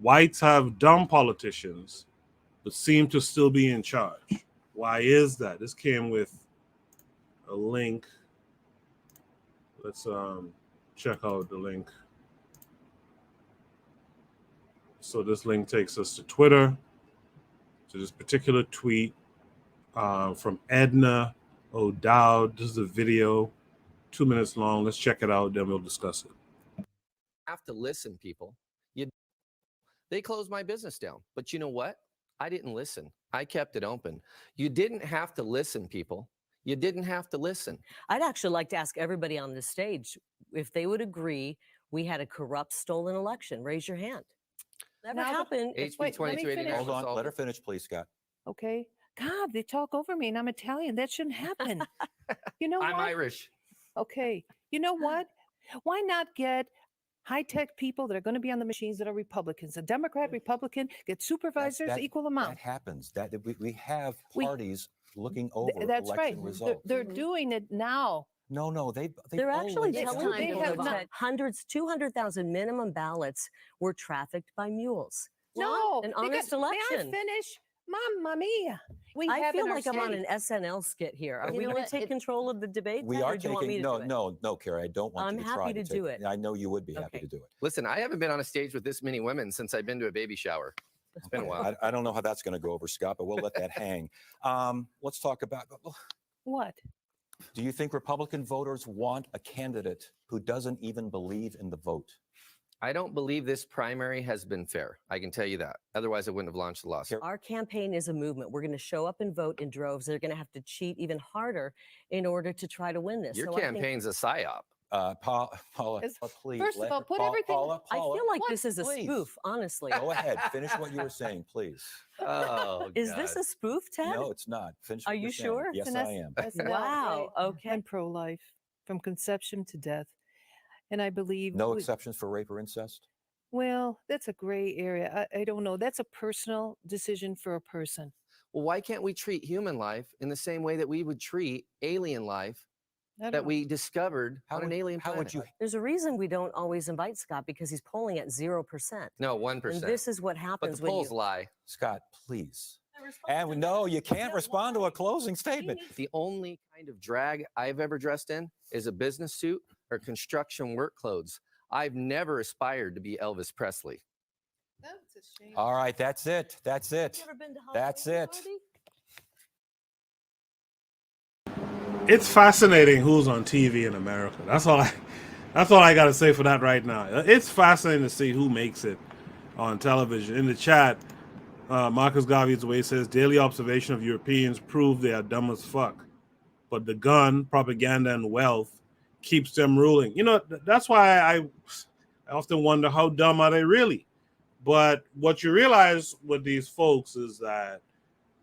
Whites have dumb politicians, but seem to still be in charge. Why is that? This came with a link. Let's check out the link. So this link takes us to Twitter, to this particular tweet from Edna O'Dowd. This is a video, 2 minutes long. Let's check it out, then we'll discuss it. Have to listen, people. They closed my business down. But you know what? I didn't listen. I kept it open. You didn't have to listen, people. You didn't have to listen. I'd actually like to ask everybody on this stage if they would agree we had a corrupt, stolen election. Raise your hand. Never happened. HB 2289. Hold on. Let her finish, please, Scott. Okay. God, they talk over me and I'm Italian. That shouldn't happen. You know what? I'm Irish. Okay. You know what? Why not get high-tech people that are going to be on the machines that are Republicans? A Democrat, Republican, get supervisors, equal amount. That happens. That we have parties looking over that's election right. results. They're doing it now. No, they're actually telling they people have that 200,000 minimum ballots were trafficked by mules. No, an honest election. May I finish? Mamma mia. I feel like I'm on an SNL skit here. Are we going to take control of the debate? We are taking no, Carrie. I don't want I'm you to try happy to do it. I know you would be happy to do it. Listen, I haven't been on a stage with this many women since I've been to a baby shower. It's been a while. I don't know how that's going to go over, Scott, but we'll let that hang. Let's talk about what. Do you think Republican voters want a candidate who doesn't even believe in the vote? I don't believe this primary has been fair. I can tell you that. Otherwise, I wouldn't have launched the lawsuit. Our campaign is a movement. We're going to show up and vote in droves. They're going to have to cheat even harder in order to try to win this. Your campaign's a psyop. Paula, please. First of all, put everything. Paula, I feel like this is a spoof, honestly. Go ahead. Finish what you were saying, please. Oh, is this a spoof, Ted? No, it's not. Finish. Are you sure? Yes, I am. Wow. Okay. I'm pro-life from conception to death. And I believe no exceptions for rape or incest. Well, that's a gray area. I don't know. That's a personal decision for a person. Well, why can't we treat human life in the same way that we would treat alien life that we discovered on an alien planet? How would you? There's a reason we don't always invite Scott because he's polling at 0%. No, 1%. And this is what happens but the polls lie. Scott, please. And no, you can't respond to a closing statement. The only kind of drag I've ever dressed in is a business suit or construction work clothes. I've never aspired to be Elvis Presley. That's a shame. All right, that's it. That's it. That's it. It's fascinating who's on TV in America. That's all I got to say for that right now. It's fascinating to see who makes it on television. In the chat, Marcus Garvey's way says daily observation of Europeans prove they are dumb as fuck, but the gun, propaganda, and wealth keeps them ruling. You know, that's why I often wonder how dumb are they really. But what you realize with these folks is that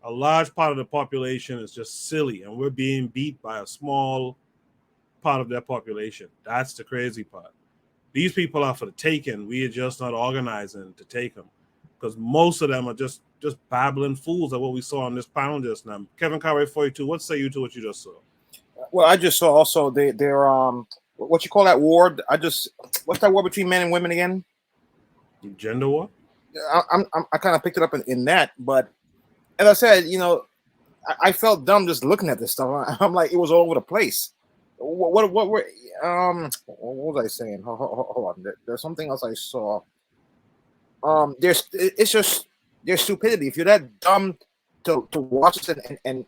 a large part of the population is just silly, and we're being beat by a small part of their population. That's the crazy part. These people are for the taking. We are just not organizing to take them, because most of them are just babbling fools at what we saw on this panel just now. Kevin Conway 42, what say you to what you just saw? Well, I just saw also their what you call that war? What's that war between men and women again? Gender war. I kind of picked it up in that, but as I said, you know, I felt dumb just looking at this stuff. I'm like, it was all over the place. What was I saying? Hold on. There's something else I saw. It's just there's stupidity. If you're that dumb to watch this and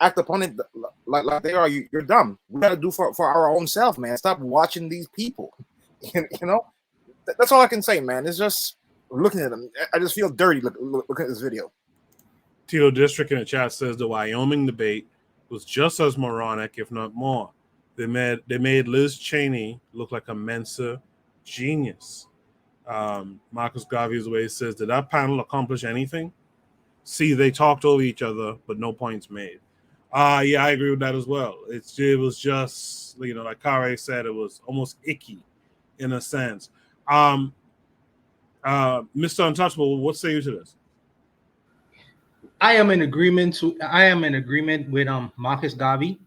act upon it like they are, you're dumb. We gotta do for our own self, man. Stop watching these people. You know, that's all I can say, man. It's just looking at them. I just feel dirty looking at this video. Tito District in the chat says the Wyoming debate was just as moronic, if not more. They made Liz Cheney look like a Mensa genius. Marcus Garvey's way says, did that panel accomplish anything? See, they talked over each other, but no points made. Yeah, I agree with that as well. It was just, you know, like Kare said, it was almost icky in a sense. Mr. Untouchable, what say you to this? I am in agreement with Marcus Garvey.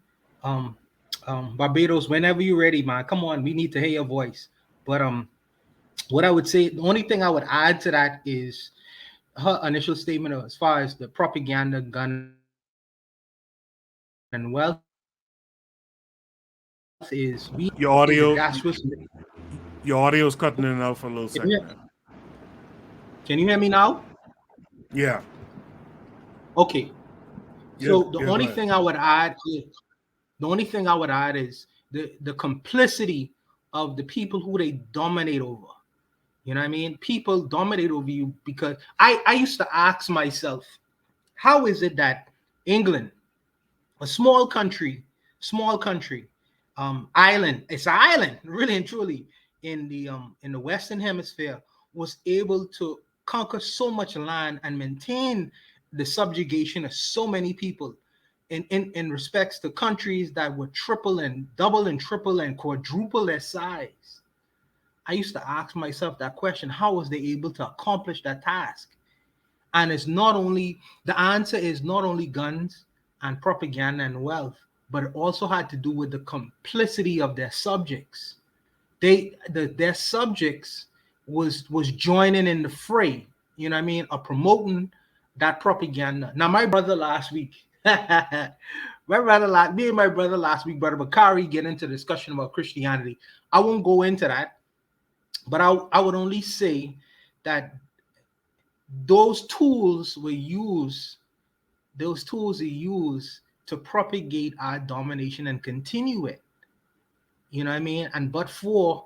Barbados, whenever you're ready, man, come on, we need to hear your voice. But what I would say, the only thing I would add to that is her initial statement as far as the propaganda, gun, and wealth is we Your the audio, disastrous. your audio is cutting in and out for a little Can you, second there. can you hear me now? Yeah, Okay. yeah, So the yeah. Go only ahead. thing I would add is the complicity of the people who they dominate over. You know what I mean? People dominate over you because I used to ask myself, how is it that England, a small country, island, it's an island, really and truly, in the Western Hemisphere, was able to conquer so much land and maintain the subjugation of so many people in respects to countries that were triple and double and triple and quadruple their size. I used to ask myself that question: how was they able to accomplish that task? And it's not only the answer is not only guns and propaganda and wealth, but it also had to do with the complicity of their subjects. Their subjects was joining in the fray. You know what I mean? Or promoting that propaganda. Now, my brother last week, me and my brother last week, brother Bakari, get into discussion about Christianity. I won't go into that, but I would only say that those tools were used to propagate our domination and continue it. You know what I mean? And but for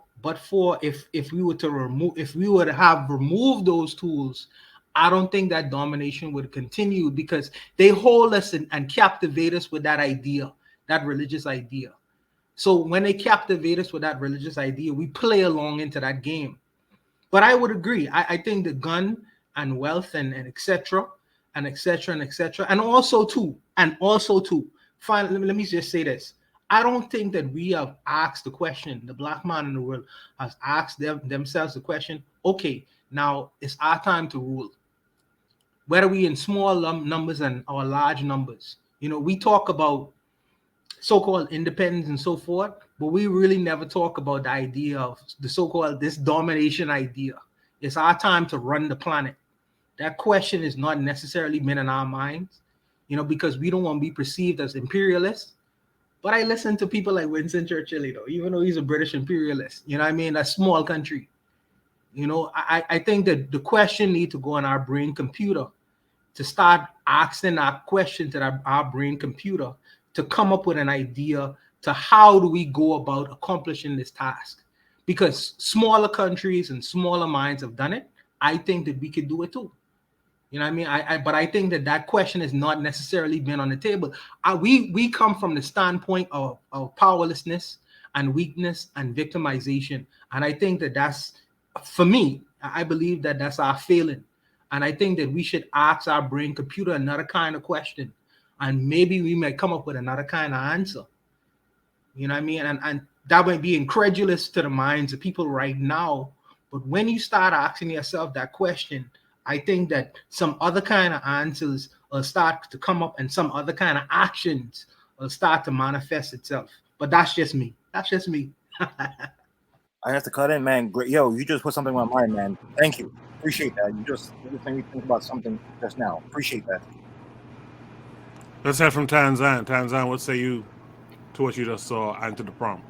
if we were to remove if we were to have removed those tools, I don't think that domination would continue because they hold us and captivate us with that idea, that religious idea. So when they captivate us with that religious idea, we play along into that game. But I would agree. I think the gun and wealth and etc. and etc. and etc. And also too, finally, let me just say this. I don't think that we have asked the question, the black man in the world has asked themselves the question, okay, now it's our time to rule. Whether we in small numbers and or large numbers. We talk about so-called independence and so forth, but we really never talk about the idea of the so-called this domination idea. It's our time to run the planet. That question is not necessarily been in our minds, because we don't want to be perceived as imperialists. But I listen to people like Winston Churchill, even though he's a British imperialist, you know what I mean? A small country. I think that the question need to go on our brain computer to start asking our questions to our brain computer to come up with an idea to how do we go about accomplishing this task. Because smaller countries and smaller minds have done it. I think that we could do it too. You know what I mean? But I think that question has not necessarily been on the table. We come from the standpoint of powerlessness and weakness and victimization. And I think that that's, for me, I believe that that's our failing. And I think that we should ask our brain computer another kind of question. And maybe we may come up with another kind of answer. You know what I mean? And that might be incredulous to the minds of people right now. But when you start asking yourself that question, I think that some other kind of answers will start to come up and some other kind of actions will start to manifest itself. But that's just me. That's just me. I have to cut in, man. Great, yo, you just put something on my mind, man. Thank you, appreciate that. You just made me think about something just now. Appreciate that. Let's hear from Tanzan. Tanzan, what say you to what you just saw and to the prompt?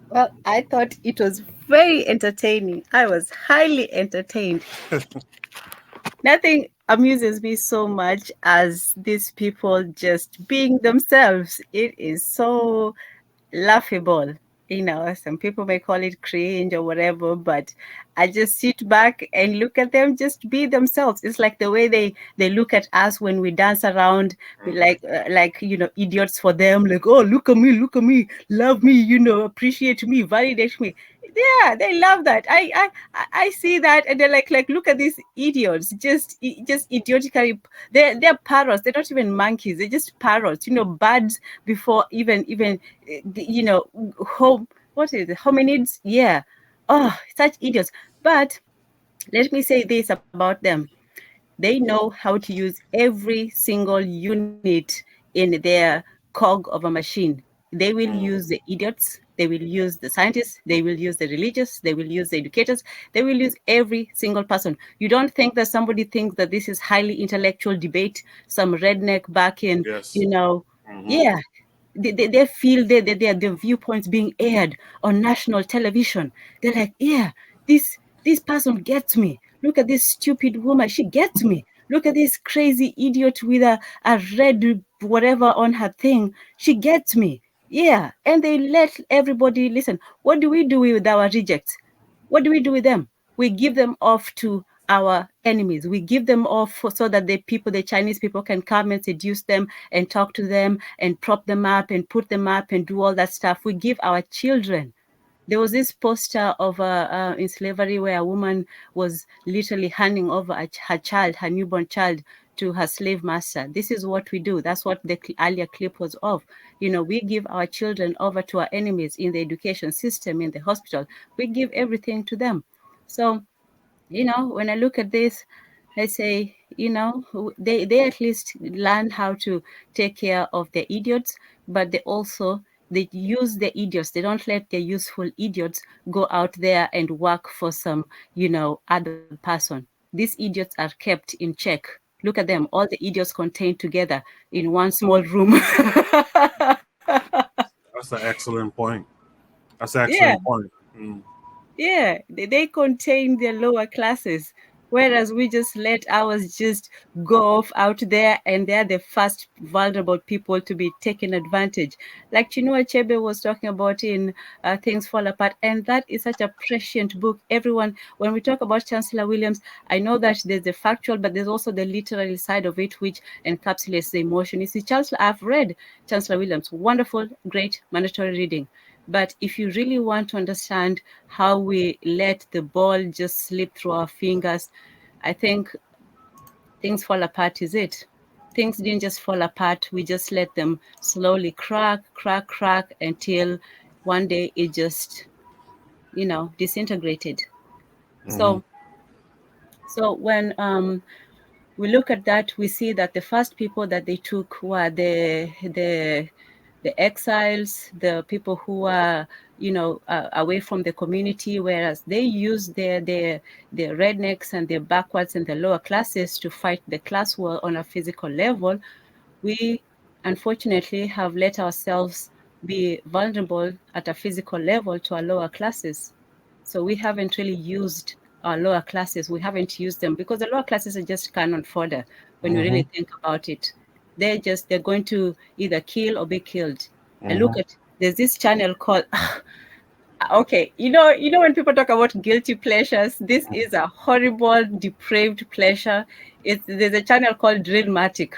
Well, I thought it was very entertaining. I was highly entertained. Nothing amuses me so much as these people just being themselves. It is so laughable. Some people may call it cringe or whatever, but I just sit back and look at them just be themselves. It's like the way they look at us when we dance around, like idiots for them, like, oh, look at me, love me, appreciate me, validate me. Yeah, they love that. I see that, and they're like look at these idiots, just idiotically. They're parrots. They're not even monkeys. They're just parrots. Birds before even what is it? Hominids? Yeah. Oh, such idiots. But let me say this about them. They know how to use every single unit in their cog of a machine. They will use the idiots they will use the scientists, they will use the religious, they will use the educators, they will use every single person. You don't think that somebody thinks that this is highly intellectual debate, some redneck back in, Yes. yeah, they feel their viewpoints being aired on national television. They're like, yeah, this person gets me. Look at this stupid woman, she gets me. Look at this crazy idiot with a red whatever on her thing. She gets me. Yeah, and they let everybody listen. What do we do with our rejects? What do we do with them? We give them off to our enemies. We give them off so that the Chinese people can come and seduce them and talk to them and prop them up and put them up and do all that stuff. We give our children. There was this poster of in slavery where a woman was literally handing over her child, her newborn child, to her slave master. This is what we do. That's what the earlier clip was of. We give our children over to our enemies in the education system, in the hospital. We give everything to them. So, when I look at this, I say, they at least learn how to take care of the idiots, but they use the idiots. They don't let the useful idiots go out there and work for some, other person. These idiots are kept in check. Look at them, all the idiots contained together in one small room. That's an excellent point. That's an excellent point. Yeah, they contain their lower classes, whereas we just let ours just go off out there, and they're the first vulnerable people to be taken advantage. Like Chinua Achebe was talking about in Things Fall Apart, and that is such a prescient book. Everyone, when we talk about Chancellor Williams, I know that there's the factual, but there's also the literary side of it, which encapsulates the emotion. You see, I've read Chancellor Williams, wonderful, great, mandatory reading. But if you really want to understand how we let the ball just slip through our fingers, I think Things Fall Apart is it. Things didn't just fall apart. We just let them slowly crack until one day it just, disintegrated. So when we look at that, we see that the first people that they took were the exiles, the people who are, away from the community, whereas they use the rednecks and the backwards and the lower classes to fight the class war on a physical level. We unfortunately have let ourselves be vulnerable at a physical level to our lower classes. So we haven't really used our lower classes. We haven't used them because the lower classes are just cannon fodder when you really think about it. They're going to either kill or be killed. And there's this channel called okay, when people talk about guilty pleasures, this is a horrible, depraved pleasure. There's a channel called Drillmatic,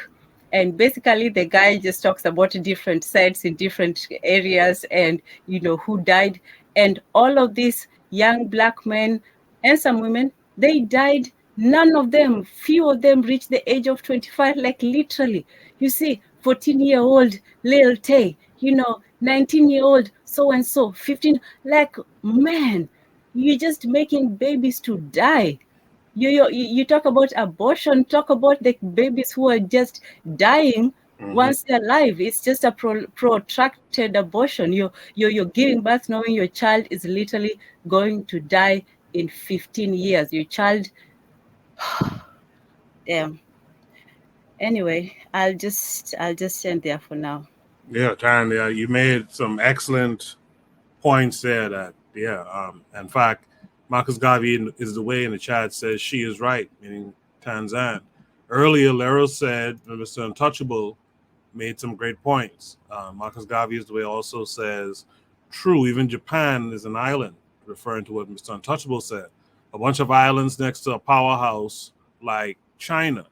and basically the guy just talks about different sites in different areas, and who died, and all of these young black men and some women, they died. None of them, few of them reached the age of 25, like literally. You see, 14-year-old Lil Tay, 19-year-old so-and-so, 15, like, man, you're just making babies to die. You talk about abortion, talk about the babies who are just dying once they're alive. It's just a protracted abortion. You're giving birth knowing your child is literally going to die in 15 years. Your child, damn. Anyway, I'll just end there for now. Yeah, Tan, you made some excellent points there that, in fact, Marcus Garvey is the way in the chat says she is right, meaning Tanzan. Earlier, Lero said Mr. Untouchable made some great points. Marcus Garvey is the way also says, true, even Japan is an island, referring to what Mr. Untouchable said. A bunch of islands next to a powerhouse like China,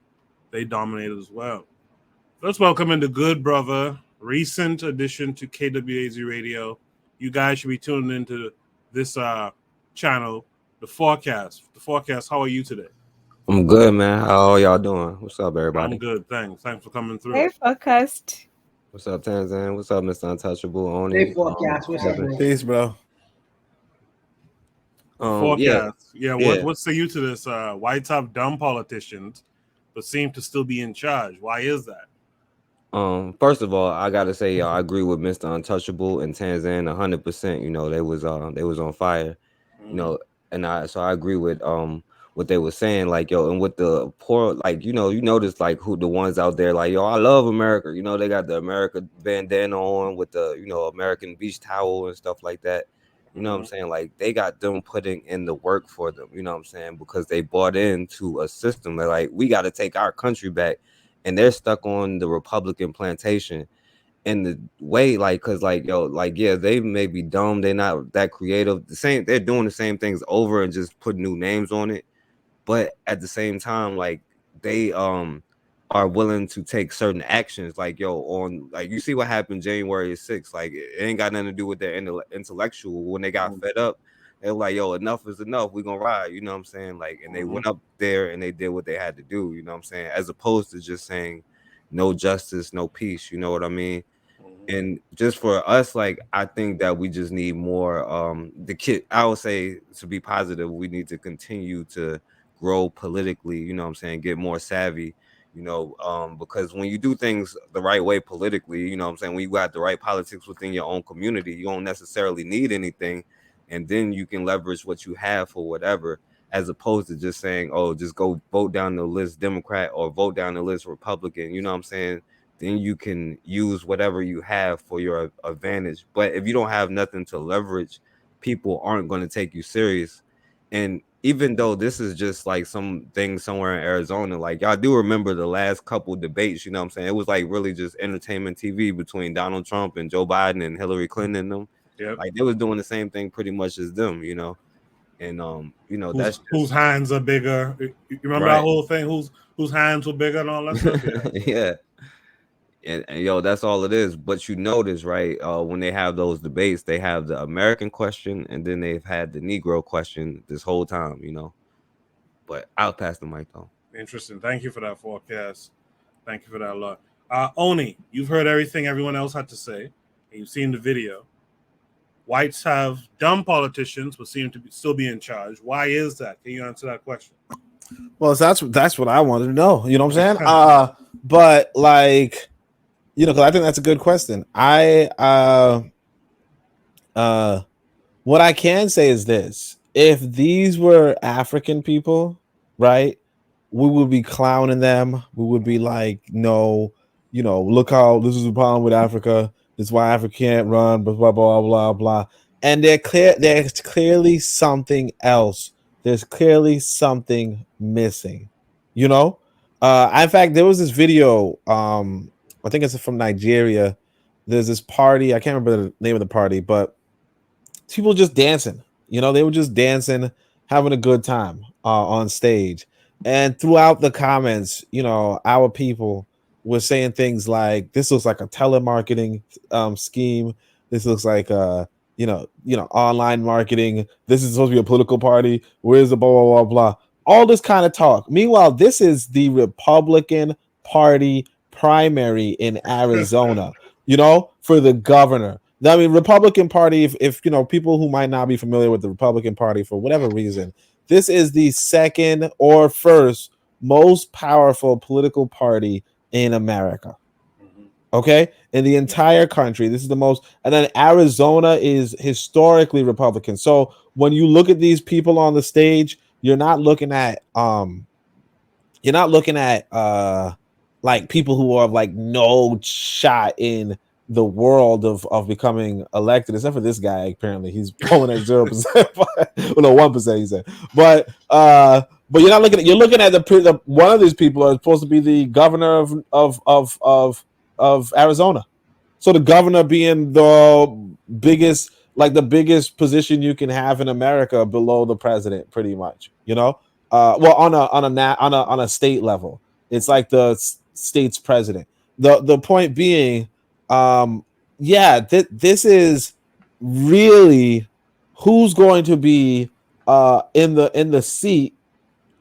they dominated as well. Let's welcome in the good brother, recent addition to KWAZ Radio. You guys should be tuning into this channel, The Forecast. The Forecast, how are you today? I'm good, man. How are y'all doing? What's up, everybody? I'm good, thanks. Thanks for coming through. Hey, Forecast. What's up, Tanzan? What's up, Mr. Untouchable? Oni? Hey, Forecast. What's up, bro? Peace, bro. Forecast. Yeah. What say you to this? Whites have dumb politicians, but seem to still be in charge. Why is that? First of all, I gotta say, I agree with Mr. Untouchable and Tanzan 100%. You know, they was on fire. You know, and I agree with what they were saying, like, yo, and with the poor, like, you notice like who the ones out there, like, yo, I love America. You know, they got the America bandana on with the American beach towel and stuff like that. You know what I'm saying? Like, they got them putting in the work for them. You know what I'm saying? Because they bought into a system that, like, we got to take our country back, and they're stuck on the Republican plantation. And the way, like, cause like, yo, like, yeah, they may be dumb, they're not that creative. They're doing the same things over and just put new names on it. But at the same time, like, they are willing to take certain actions, like, yo, on, like, you see what happened January 6th. Like, it ain't got nothing to do with their intellectual. When they got fed up, they were like, yo, enough is enough, we gonna ride, you know what I'm saying? Like, and they went up there and they did what they had to do, you know what I'm saying, as opposed to just saying no justice, no peace, you know what I mean? And just for us, like, I think that we just need more I would say, to be positive, we need to continue to grow politically, you know what I'm saying, get more savvy, because when you do things the right way politically, you know what I'm saying, when you got the right politics within your own community, you don't necessarily need anything, and then you can leverage what you have for whatever, as opposed to just saying, oh, just go vote down the list Democrat or vote down the list Republican, you know what I'm saying? Then you can use whatever you have for your advantage. But if you don't have nothing to leverage, people aren't going to take you serious. And even though this is just like some thing somewhere in Arizona, like, y'all do remember the last couple debates, you know what I'm saying? It was like really just entertainment TV between Donald Trump and Joe Biden and Hillary Clinton and them. Yep. Like, they was doing the same thing pretty much as them, And that's whose hands are bigger. You remember that whole thing? Whose hands were bigger and all that stuff? Yeah. Yeah. And yo, that's all it is. But you notice, right? When they have those debates, they have the American question, and then they've had the Negro question this whole time, But I'll pass the mic though. Interesting. Thank you for that forecast. Thank you for that a lot. Oni, you've heard everything everyone else had to say, and you've seen the video. Whites have dumb politicians, but seem to still be in charge. Why is that? Can you answer that question? Well, that's what I wanted to know. You know what I'm saying? But like, because I think that's a good question. What I can say is this: if these were African people, right, we would be clowning them. We would be like, no, look how this is the problem with Africa. This is why Africa can't run, blah blah blah blah blah. And there's clearly something else. There's clearly something missing. In fact, there was this video. I think it's from Nigeria. There's this party. I can't remember the name of the party, but people just dancing. They were just dancing, having a good time on stage. And throughout the comments, our people were saying things like, "This looks like a telemarketing scheme. This looks like online marketing. This is supposed to be a political party. Where's the blah blah blah blah?" All this kind of talk. Meanwhile, this is the Republican Party primary in Arizona, for the governor. I mean, Republican Party, if people who might not be familiar with the Republican Party for whatever reason, this is the second or first most powerful political party in America. Okay, in the entire country, this is the most. And then Arizona is historically Republican. So when you look at these people on the stage, you're not looking at like people who have like no shot in the world of becoming elected, except for this guy. Apparently he's polling at 0%. Well, no, 1% he said. But you're not looking at the one of these people is supposed to be the governor of Arizona. So the governor being the biggest position you can have in America below the president, pretty much, well, on a state level, it's like the state's president. The point being, this is really who's going to be in the seat,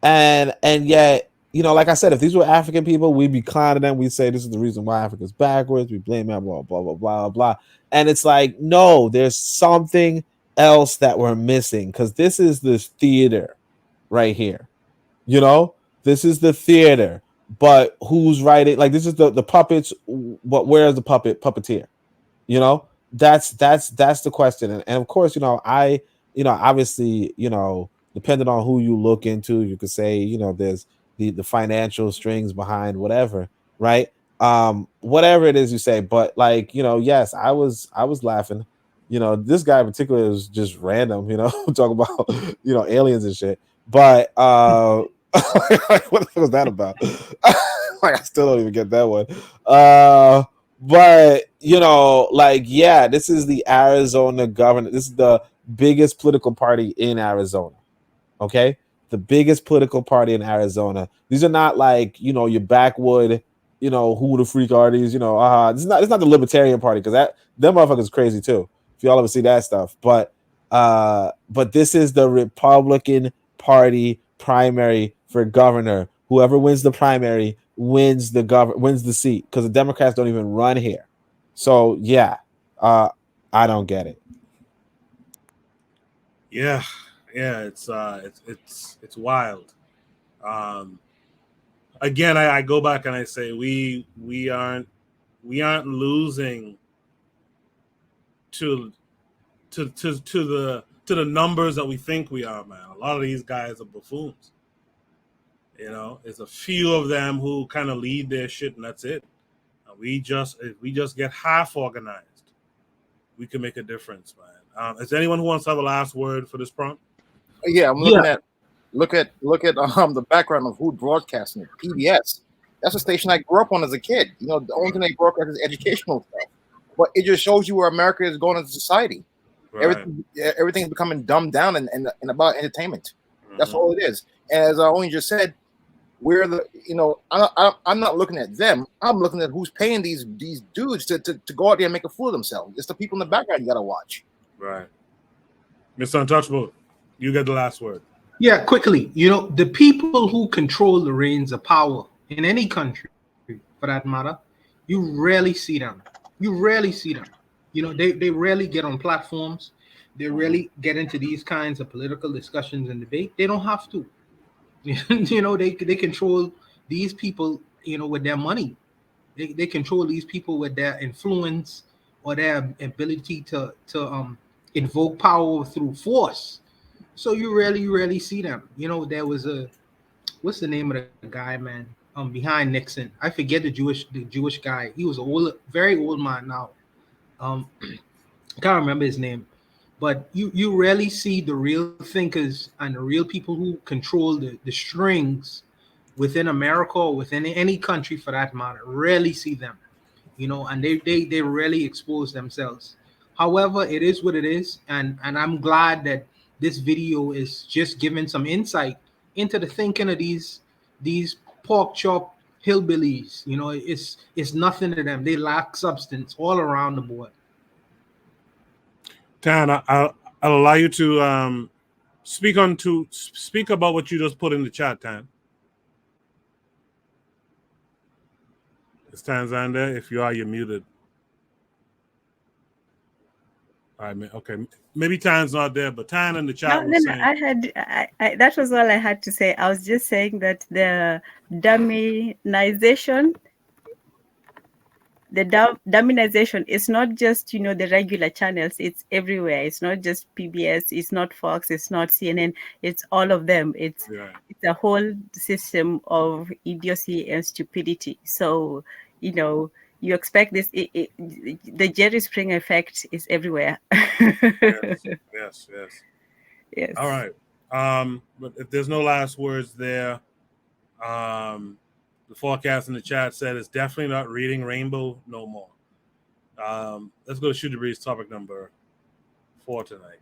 and yet, like I said, if these were African people, we'd be clowning them. We'd say this is the reason why Africa's backwards. We blame them, blah blah blah blah blah. And it's like, no, there's something else that we're missing, because this is this theater right here. This is the theater but who's writing? Like, this is the puppets. What? Where's the puppeteer? You know, that's the question. And of course, obviously, depending on who you look into, you could say, there's the financial strings behind whatever, right? Whatever it is you say, but like, yes, I was laughing. This guy in particular was just random, talk about aliens and shit. But what the fuck was that about? Like, I still don't even get that one. But like, yeah, this is the Arizona governor. This is the biggest political party in Arizona. Okay, the biggest political party in Arizona. These are not like your backwood. Who the freak are these? It's not the Libertarian Party, because them motherfuckers crazy too. If y'all ever see that stuff, but this is the Republican Party primary for governor. Whoever wins the primary wins the seat, because the Democrats don't even run here. So yeah, I don't get it. Yeah, it's wild. Again, I go back and I say we aren't losing to the numbers that we think we are, man. A lot of these guys are buffoons. There's a few of them who kind of lead their shit, and that's it. If we just get half organized, we can make a difference, man. Is there anyone who wants to have a last word for this prompt? Yeah, I'm looking at look at the background of who's broadcasting it. PBS. That's a station I grew up on as a kid. The only thing they broadcast is educational stuff. But it just shows you where America is going as a society. Right. Everything's becoming dumbed down and about entertainment. That's all it is. And as I only just said, we're I'm not looking at them. I'm looking at who's paying these dudes to go out there and make a fool of themselves. It's the people in the background you got to watch. Right. Mr. Untouchable, you get the last word. Yeah, quickly. The people who control the reins of power in any country, for that matter, you rarely see them. You rarely see them. They rarely get on platforms. They rarely get into these kinds of political discussions and debate. They don't have to. They control these people, with their money. They control these people with their influence or their ability to invoke power through force. So you rarely see them. There was what's the name of the guy, man? Behind Nixon. I forget the Jewish guy. He was very old man now. I can't remember his name. But you rarely see the real thinkers and the real people who control the strings within America or within any country for that matter. Rarely see them, and they rarely expose themselves. However, it is what it is, and I'm glad that this video is just giving some insight into the thinking of these pork chop hillbillies. It's nothing to them. They lack substance all around the board. Tan, I'll allow you to speak about what you just put in the chat, Tan. Is Tanzan there? If you are, you're muted. All right, okay. Maybe Tan's not there, but Tan in the chat was saying. I that was all I had to say. I was just saying that the dumbinization is not just the regular channels. It's everywhere. It's not just PBS, it's not Fox, it's not CNN, it's all of them. It's a whole system of idiocy and stupidity. So you expect this. The Jerry Springer effect is everywhere. Yes. All right. But if there's no last words there, the forecast in the chat said it's definitely not reading rainbow no more. Let's go to Shoot the Breeze topic number 4 tonight.